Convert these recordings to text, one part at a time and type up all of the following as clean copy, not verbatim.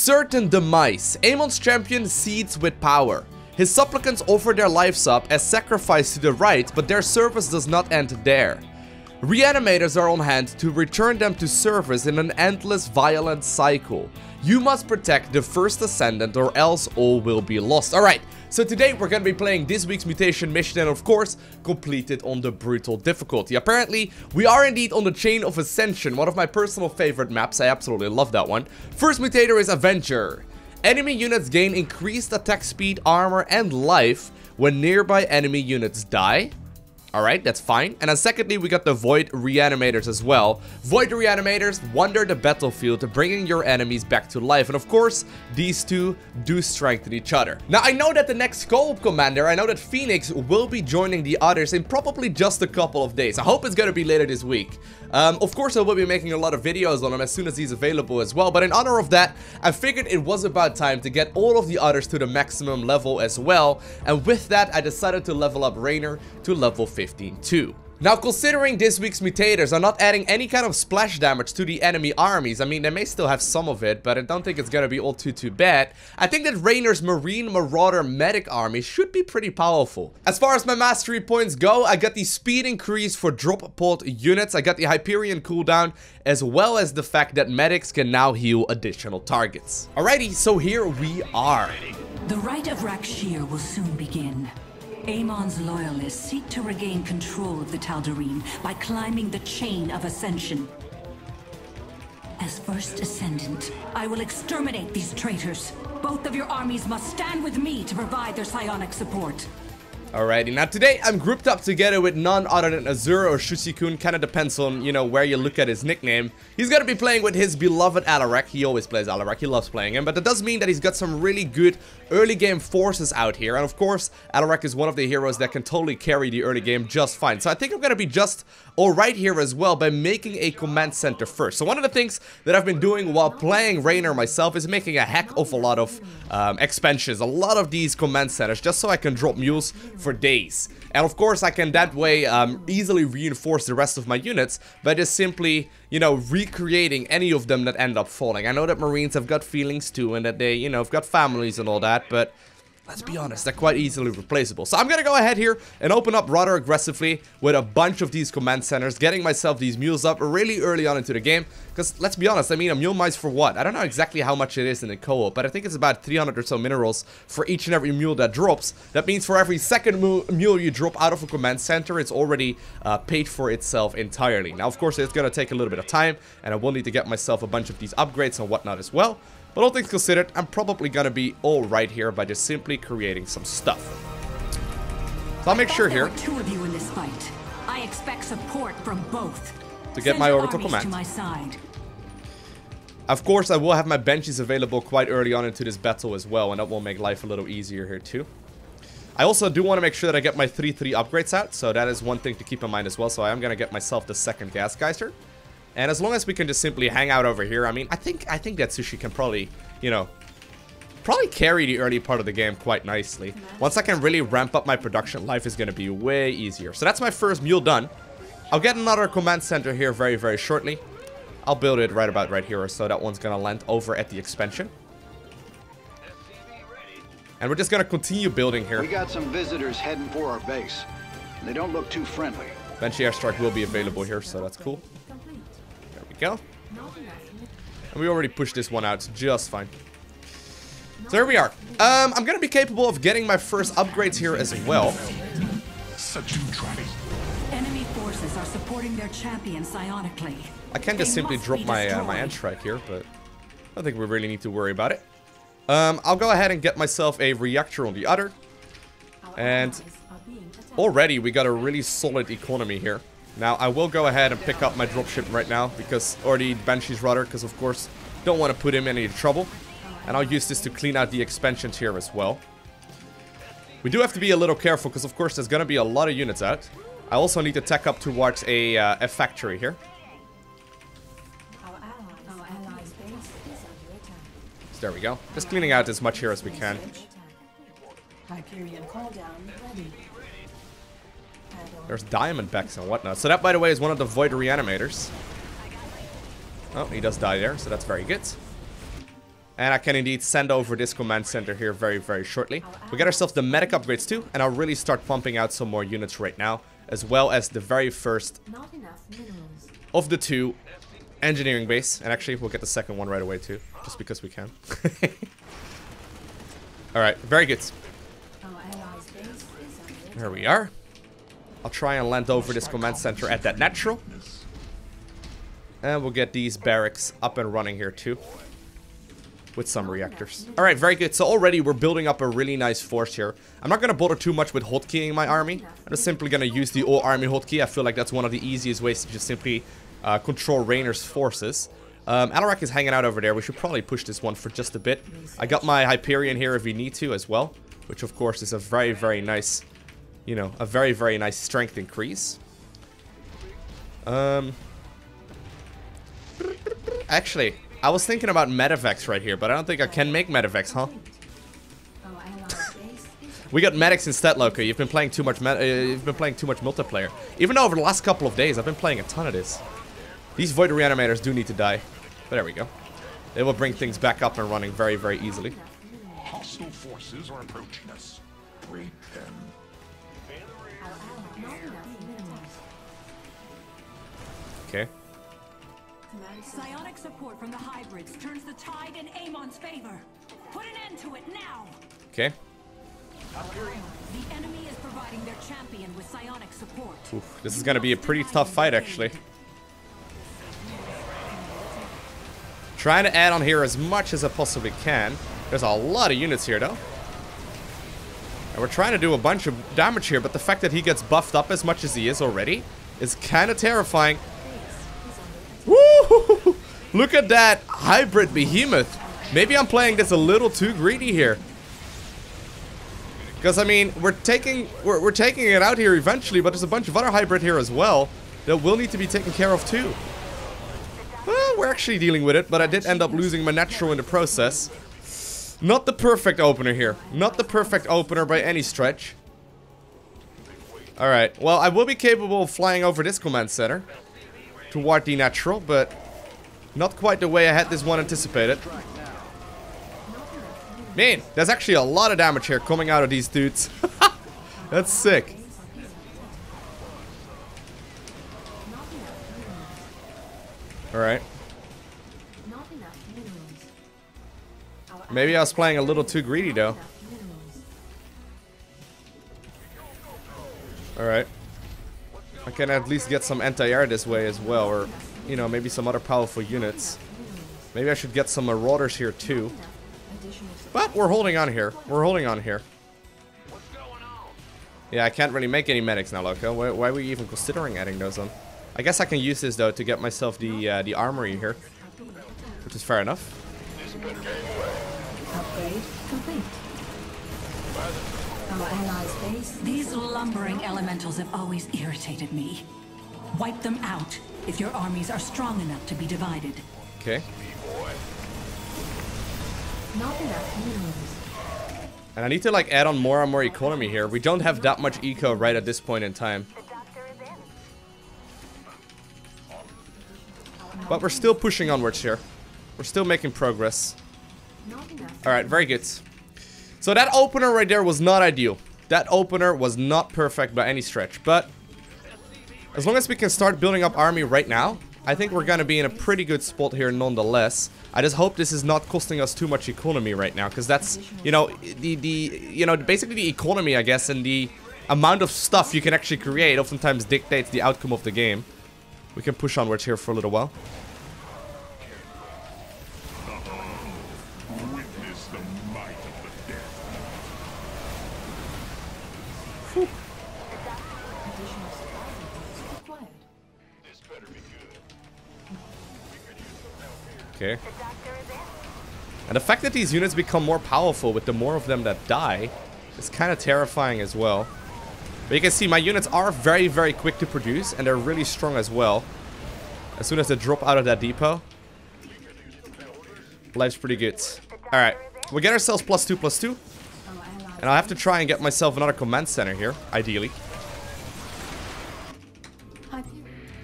certain demise. Amon's champion seethes with power. His supplicants offer their lives up as sacrifice to the rite, but their service does not end there. Reanimators are on hand to return them to service in an endless violent cycle. You must protect the First Ascendant or else all will be lost. Alright, so today we're gonna be playing this week's mutation mission and of course, complete it on the brutal difficulty. Apparently, we are indeed on the Chain of Ascension, one of my personal favorite maps. I absolutely love that one. First mutator is Avenger. Enemy units gain increased attack speed, armor, and life when nearby enemy units die. Alright, that's fine. And then secondly, we got the Void Reanimators as well. Void Reanimators wander the battlefield, bringing your enemies back to life. And of course, these two do strengthen each other. Now, I know that the next co-op commander, I know that Phoenix will be joining the others in probably just a couple of days. I hope it's going to be later this week. Of course, I will be making a lot of videos on him as soon as he's available as well. But in honor of that, I figured it was about time to get all of the others to the maximum level as well. And with that, I decided to level up Raynor to level 15 too. Now, considering this week's mutators are not adding any kind of splash damage to the enemy armies, I mean, they may still have some of it, but I don't think it's gonna be all too bad. I think that Raynor's Marine Marauder Medic army should be pretty powerful. As far as my mastery points go, I got the speed increase for drop pod units, I got the Hyperion cooldown, as well as the fact that medics can now heal additional targets. Alrighty, so here we are. The rite of rak'shir will soon begin. Amon's loyalists seek to regain control of the Tal'Darim by climbing the Chain of Ascension. As First Ascendant, I will exterminate these traitors. Both of your armies must stand with me to provide their psionic support. Alrighty, now today I'm grouped up together with none other than Azura or Shushi-kun. Kinda depends on, you know, where you look at his nickname. He's gonna be playing with his beloved Alarak. He always plays Alarak, he loves playing him. But that does mean that he's got some really good early game forces out here. And of course, Alarak is one of the heroes that can totally carry the early game just fine. So I think I'm gonna be just alright here as well by making a command center first. So one of the things that I've been doing while playing Raynor myself is making a heck of a lot of expansions. A lot of these command centers just so I can drop mules for days. And of course I can that way easily reinforce the rest of my units by just simply, you know, recreating any of them that end up falling. I know that Marines have got feelings too and that they, you know, have got families and all that, but let's be honest, they're quite easily replaceable. So I'm gonna go ahead here and open up rather aggressively with a bunch of these command centers, getting myself these mules up really early on into the game. Because let's be honest, I mean, a mule mice for what? I don't know exactly how much it is in the co-op, but I think it's about 300 or so minerals for each and every mule that drops. That means for every second mule you drop out of a command center, it's already paid for itself entirely. Now, of course, it's gonna take a little bit of time, and I will need to get myself a bunch of these upgrades and whatnot as well. But all things considered, I'm probably gonna be alright here by just simply creating some stuff. So I'll make sure here. There are two of you in this fight. I expect support from both. To get my orbital command. To my side. Of course, I will have my benches available quite early on into this battle as well, and that will make life a little easier here too. I also do want to make sure that I get my 3-3 upgrades out, so that is one thing to keep in mind as well. So I am gonna get myself the second gas geyser. And as long as we can just simply hang out over here, I mean, I think that Sushi can probably, you know, carry the early part of the game quite nicely. Once I can really ramp up my production, life is going to be way easier. So that's my first mule done. I'll get another command center here very shortly. I'll build it right about right here or so. That one's going to land over at the expansion. And we're just going to continue building here. We got some visitors heading for our base. They don't look too friendly. Banshee airstrike will be available here, so that's cool. Go. And we already pushed this one out just fine. So here we are. I'm gonna be capable of getting my first upgrades here as well. Enemy forces are supporting their champion psionically. I can just simply drop my my end strike here, but I don't think we really need to worry about it. I'll go ahead and get myself a reactor on the other. And already we got a really solid economy here. Now, I will go ahead and pick up my dropship right now, or the Banshees rather, because of course, don't want to put him in any trouble. And I'll use this to clean out the expansions here as well. We do have to be a little careful, because of course, there's going to be a lot of units out. I also need to tack up towards a factory here. So there we go. Just cleaning out as much here as we can. There's Diamondbacks and whatnot. So that, by the way, is one of the Void Reanimators. Oh, he does die there, so that's very good. And I can indeed send over this command center here very, very shortly. We get ourselves the medic upgrades too, and I'll really start pumping out some more units right now, as well as the very first of the 2 engineering base. And actually, we'll get the second one right away too, just because we can. Alright, very good. There we are. I'll try and land over this command center at that natural. And we'll get these barracks up and running here too, with some reactors. Alright, very good. So already we're building up a really nice force here. I'm not going to bother too much with hotkeying my army. I'm just simply going to use the all army hotkey. I feel like that's one of the easiest ways to just simply control RAYNOR'S forces. Alarak is hanging out over there. We should probably push this one for just a bit. I got my Hyperion here if we need to as well, which of course is a very, very nice, you know, a very, very nice strength increase. Actually, I was thinking about medevacs right here, but I don't think I can make medevacs, huh? We got medics instead, Loko. You've been playing too much multiplayer. Even though over the last couple of days I've been playing a ton of this. These Void Reanimators do need to die. But there we go. They will bring things back up and running very, very easily. Hostile forces are approaching us. Raid them. Okay. Psionic support from the hybrids turns the tide in Amon's favor. Put an end to it now. Okay. The enemy is providing their champion with psionic support. Oof, this is going to be a pretty tough fight, actually. Trying to add on here as much as I possibly can. There's a lot of units here, though. And we're trying to do a bunch of damage here, but the fact that he gets buffed up as much as he is already is kind of terrifying. Woo! Look at that hybrid behemoth. Maybe I'm playing this a little too greedy here. Because, I mean, we're taking it out here eventually, but there's a bunch of other hybrid here as well that will need to be taken care of too. Well, we're actually dealing with it, but I did end up losing my natural in the process. Not the perfect opener here. Not the perfect opener by any stretch. Alright, well, I will be capable of flying over this command center toward the natural, but not quite the way I had this one anticipated. Man, there's actually a lot of damage here coming out of these dudes. That's sick. Alright. Maybe I was playing a little too greedy, though. Alright. I can at least get some anti-air this way as well, or, you know, maybe some other powerful units. Maybe I should get some marauders here, too. But we're holding on here. We're holding on here. Yeah, I can't really make any medics now, Loko. Why are we even considering adding those on? I guess I can use this, though, to get myself the armory here. Which is fair enough. Upgrade complete. Our allies' base. These lumbering elementals have always irritated me. Wipe them out if your armies are strong enough to be divided. Okay. Not enough minerals. And I need to, like, add on more and more economy here. We don't have that much eco right at this point in time. But we're still pushing onwards here. We're still making progress. Alright, very good. So that opener right there was not ideal. That opener was not perfect by any stretch. But as long as we can start building up army right now, I think we're gonna be in a pretty good spot here nonetheless. I just hope this is not costing us too much economy right now, because that's, you know, basically the economy, I guess, and the amount of stuff you can actually create oftentimes dictates the outcome of the game. We can push onwards here for a little while. Witness the might of the dead. Whew. Okay. And the fact that these units become more powerful with the more of them that die is kind of terrifying as well. But you can see my units are very, very quick to produce, and they're really strong as well. As soon as they drop out of that depot, life's pretty good. Alright, we'll get ourselves +2/+2. And I'll have to try and get myself another command center here, ideally.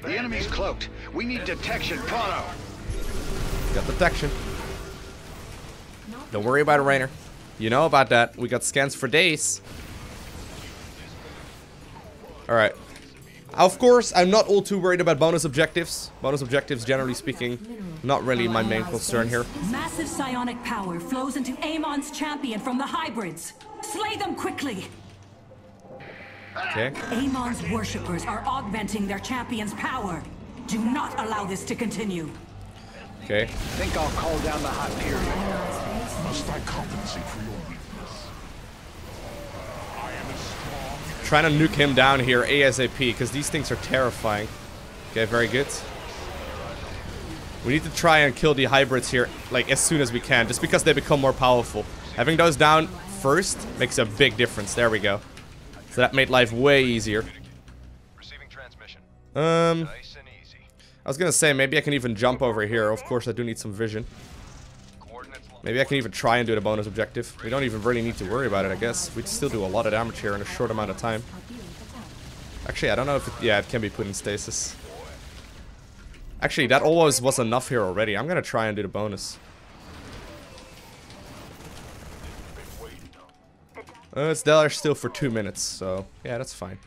The enemy's cloaked. We need detection, pronto. Got detection. Don't worry about it, Raynor. You know about that. We got scans for days. Alright. Of course, I'm not all too worried about bonus objectives. Bonus objectives, generally speaking, not really my main concern here. Massive psionic power flows into Amon's champion from the hybrids. Slay them quickly! Okay. Amon's worshippers are augmenting their champion's power. Do not allow this to continue. Okay. I think I'll call down the hot period. Must I compensate for your weakness? I am as strong. Trying to nuke him down here ASAP, because these things are terrifying. Okay, very good. We need to try and kill the hybrids here, like, as soon as we can, just because they become more powerful. Having those down first makes a big difference. There we go. So that made life way easier. Receiving transmission. Nice and easy. I was gonna say, maybe I can even jump over here. Of course, I do need some vision. Maybe I can even try and do the bonus objective. We don't even really need to worry about it, I guess. We'd still do a lot of damage here in a short amount of time. Actually, I don't know if it... Yeah, it can be put in stasis. Actually, that always was enough here already. I'm gonna try and do the bonus. It's there still for 2 minutes, so... Yeah, that's fine.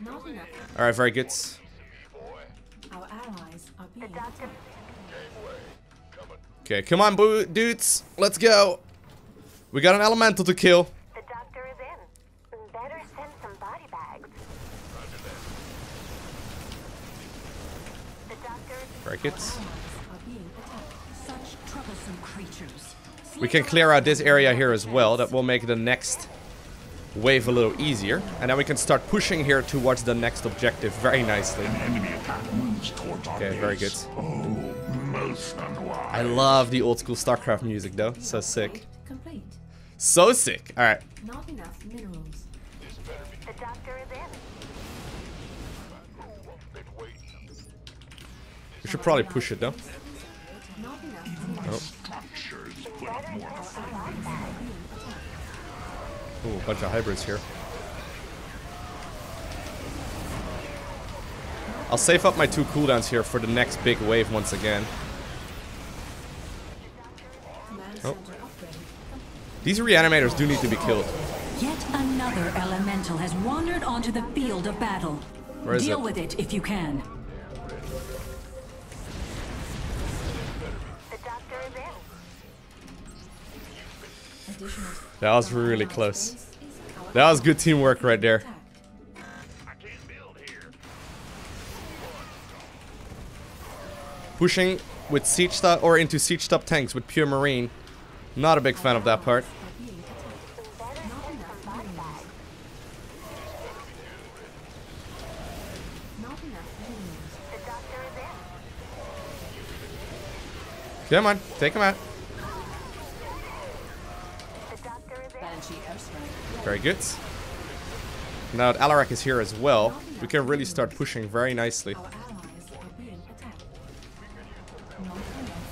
Alright, very good. Our allies are being attacked. Okay, come on, dudes. Let's go. We got an elemental to kill. The doctor is in. Better send some body bags. The doctor is Very good. Are being attacked. Such troublesome creatures. We can clear out this area here as well. That will make the next wave a little easier. And then we can start pushing here towards the next objective very nicely. Enemy attack moves towards our Okay, very good. base. Oh, most unwise. I love the old school StarCraft music though. So sick. Complete. So sick. Alright. Not enough minerals. The doctor is in. We should probably push it though. Not enough minerals. Structures put up more defense. Ooh, a bunch of hybrids here. I'll save up my 2 cooldowns here for the next big wave once again. Oh. These reanimators do need to be killed. Yet another elemental has wandered onto the field of battle. Where is Deal it? with it if you can. The doctor is in. Additional. That was really close. That was good teamwork right there. I can't build here. Pushing with siege stop or into siege stop tanks with pure marine. Not a big fan of that part. Are being attacked. Not enough minerals. Not enough minerals. The doctor is in. Come on, take him out. The doctor is in. Banshee airstrike. Very good. Now that Alarak is here as well, we can really start pushing very nicely. Our allies are being attacked. Not enough.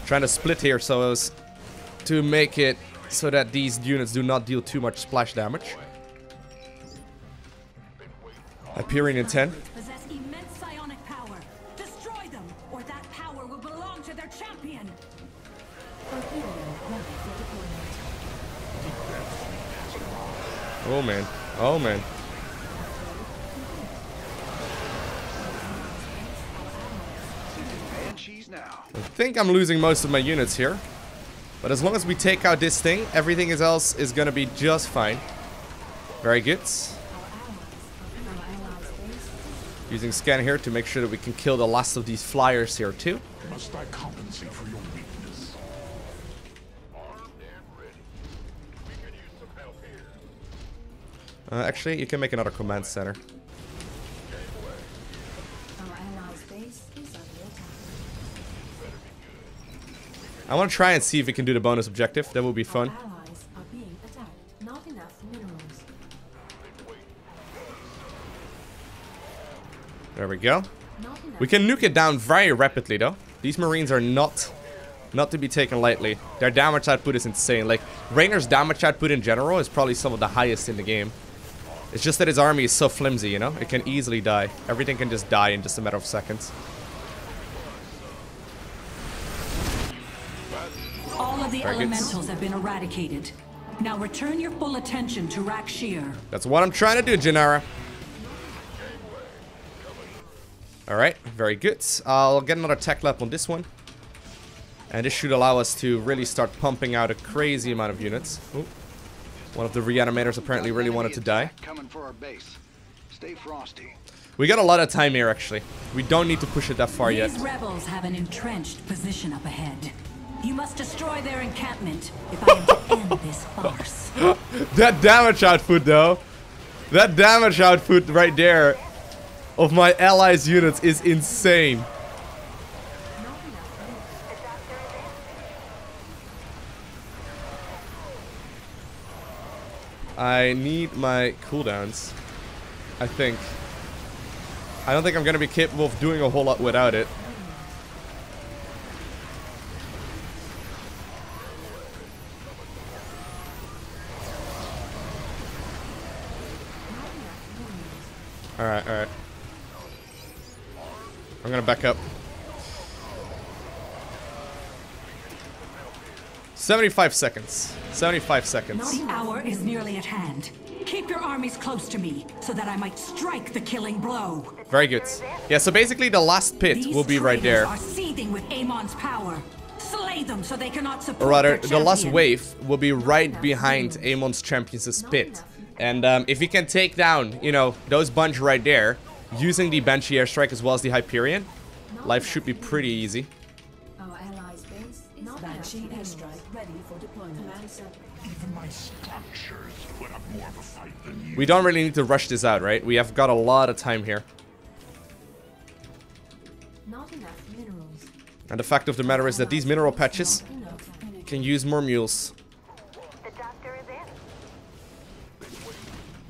Trying to split here so as to make it so that these units do not deal too much splash damage. Hyperion in 10. Possess immense psionic power. Destroy them, or that power will belong to their champion. Torpedo ready for deployment. Oh man. Oh man. Banshees now. I think I'm losing most of my units here. But as long as we take out this thing, everything else is gonna be just fine. Very good. Using scan here to make sure that we can kill the last of these flyers here too. Must I compensate for your weakness? Actually, you can make another command center. Our allies' base is under attack. I want to try and see if we can do the bonus objective. That will be fun. Our allies are being attacked. Not enough minerals. There we go. Not enough. We can nuke it down very rapidly though. These marines are not to be taken lightly. Their damage output is insane. Like, Raynor's damage output in general is probably some of the highest in the game. It's just that his army is so flimsy, you know? It can easily die. Everything can just die in just a matter of seconds. All of the Very good. elementals have been eradicated. Now return your full attention to rak'shir. That's what I'm trying to do, Janara. Alright, very good. I'll get another tech lap on this one. And this should allow us to really start pumping out a crazy amount of units. Ooh. One of the reanimators apparently really wanted to die. Coming for our base. Stay frosty. We got a lot of time here, actually. We don't need to push it that far yet. These rebels have an entrenched position up ahead. You must destroy their encampment if I am to end this farce. That damage output, though. That damage output right there of my allies' units is insane. I need my cooldowns. I think. I don't think I'm gonna be capable of doing a whole lot without it. Alright, alright. I'm gonna back up. 75 seconds. 75 seconds. The hour is nearly at hand. Keep your armies close to me, so that I might strike the killing blow. Very good. Yeah, so basically the last pit These will be right traitors there. are seething with Amon's power. Slay them so they cannot support Or rather, their the last champion. wave will be right behind Amon's Champions' pit. And if we can take down, you know, those bunch right there, using the Banshee airstrike as well as the Hyperion, life should be pretty easy. Our allies' base is Banshee airstrike ready for deployment. Command center. Even my structures put up more of a fight than you. We don't really need to rush this out, right? We have got a lot of time here. Not enough minerals. And the fact of the matter is that these mineral patches Enough energy. can use more mules. The doctor is in.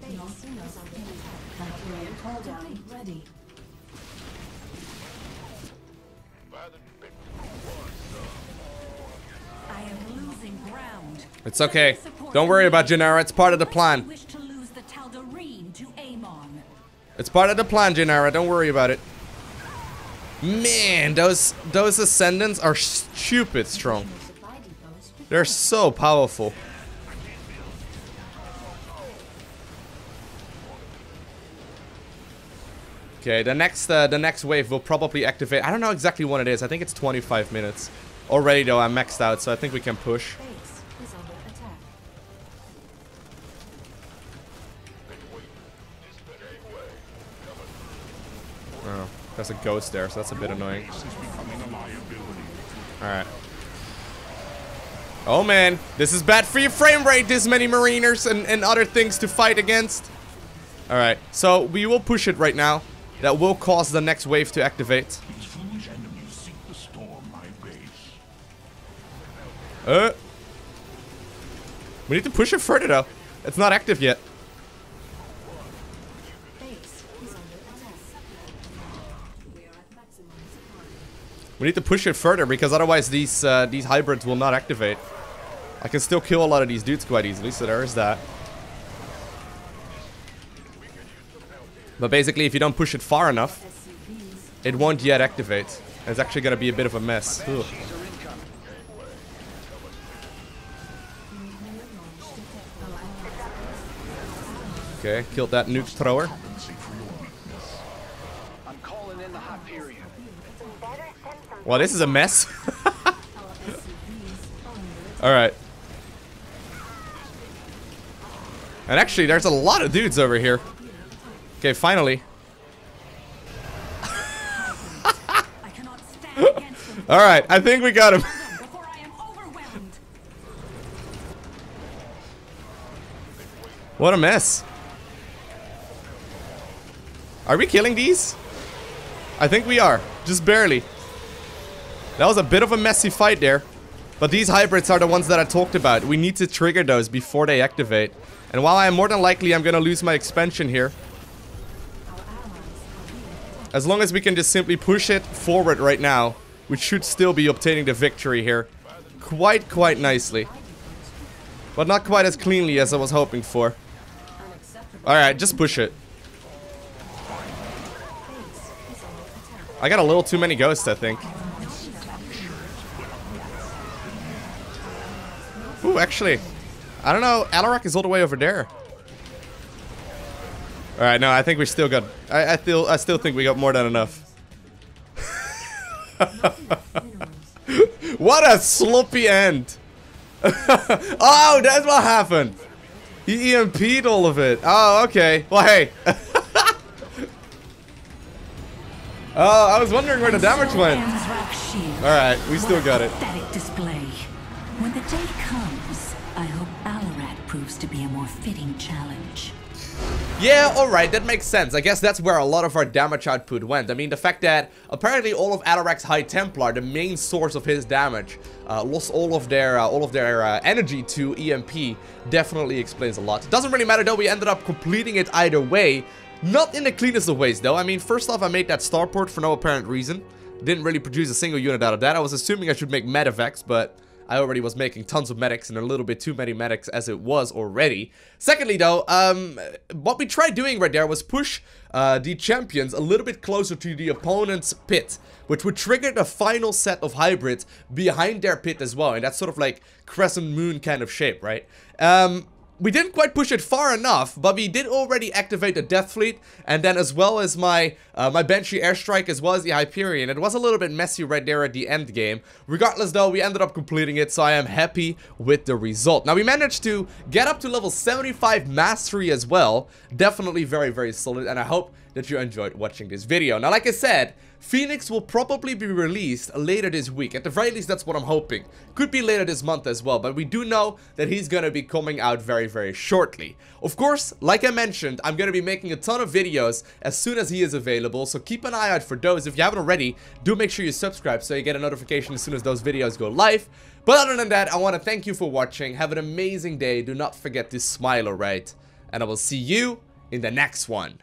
Base is under attack. Valkyrian call down ready. I am losing ground. It's okay. Don't worry about Gennara. It's part of the I plan. wish to lose the Tal'Darim to Amon. It's part of the plan, Gennara. Don't worry about it. Man, those Ascendants are stupid strong. Supply depots. They're so powerful. Okay, the next wave will probably activate. I don't know exactly when it is. I think it's 25 minutes. Already though, I'm maxed out, so I think we can push. Base is under attack. Oh, there's a ghost there, so that's a bit annoying. This is becoming a liability. Alright. Oh man, this is bad for your frame rate, this many Mariners and other things to fight against. Alright, so we will push it right now. That will cause the next wave to activate. These foolish enemies seek to storm my base. We need to push it further though. It's not active yet. Base is under attack. We are at maximum supply. We need to push it further because otherwise these hybrids will not activate. I can still kill a lot of these dudes quite easily, so there is that. But basically, if you don't push it far enough, SCVs. it won't yet activate. And it's actually gonna be a bit of a mess. Ugh. Banshees are incoming. Nuclear launch detected. Our allies' Okay, killed that nuke thrower. Compensate for your weakness. I'm calling in the Hyperion. Better send some. Well, this is a mess. SCVs under Alright. And actually, there's a lot of dudes over here. Okay, finally. I cannot stand against them. Alright, I think we got him. Before I am overwhelmed. What a mess. Are we killing these? I think we are. Just barely. That was a bit of a messy fight there. But these hybrids are the ones that I talked about. We need to trigger those before they activate. And while I am more than likely I'm gonna lose my expansion here, as long as we can just simply push it forward right now, we should still be obtaining the victory here. Quite nicely. But not quite as cleanly as I was hoping for. Alright, just push it. I got a little too many ghosts, I think. Ooh, actually, I don't know. Alarak is all the way over there. All right, no, I think we still got. I still think we got more than enough. What a sloppy end! Oh, that's what happened. He EMP'd all of it. Oh, okay. Well, hey. Oh, I was wondering where the damage went. Alright, we still got it. Display. When the day comes, I hope Alarak proves to be a more fitting challenge. Yeah, alright, that makes sense. I guess that's where a lot of our damage output went. I mean, the fact that apparently all of Alarak's High Templar, the main source of his damage, lost all of their energy to EMP, definitely explains a lot. Doesn't really matter though, we ended up completing it either way. Not in the cleanest of ways though. I mean, first off, I made that starport for no apparent reason. Didn't really produce a single unit out of that. I was assuming I should make medevacs, but I already was making tons of medics and a little bit too many medics as it was already. Secondly though, what we tried doing right there was push the champions a little bit closer to the opponent's pit, which would trigger the final set of hybrids behind their pit as well. And that's sort of like crescent moon kind of shape, right? We didn't quite push it far enough, but we did already activate the Death Fleet, and then as well as my my Banshee airstrike, as well as the Hyperion. It was a little bit messy right there at the end game. Regardless though, we ended up completing it, so I am happy with the result. Now we managed to get up to level 75 mastery as well. Definitely very, very solid, and I hope that you enjoyed watching this video. Now, like I said, Phoenix will probably be released later this week. At the very least, that's what I'm hoping. Could be later this month as well, but we do know that he's gonna be coming out very, very shortly. Of course, like I mentioned, I'm gonna be making a ton of videos as soon as he is available, so keep an eye out for those. If you haven't already, do make sure you subscribe so you get a notification as soon as those videos go live. But other than that, I want to thank you for watching. Have an amazing day. Do not forget to smile, alright? And I will see you in the next one.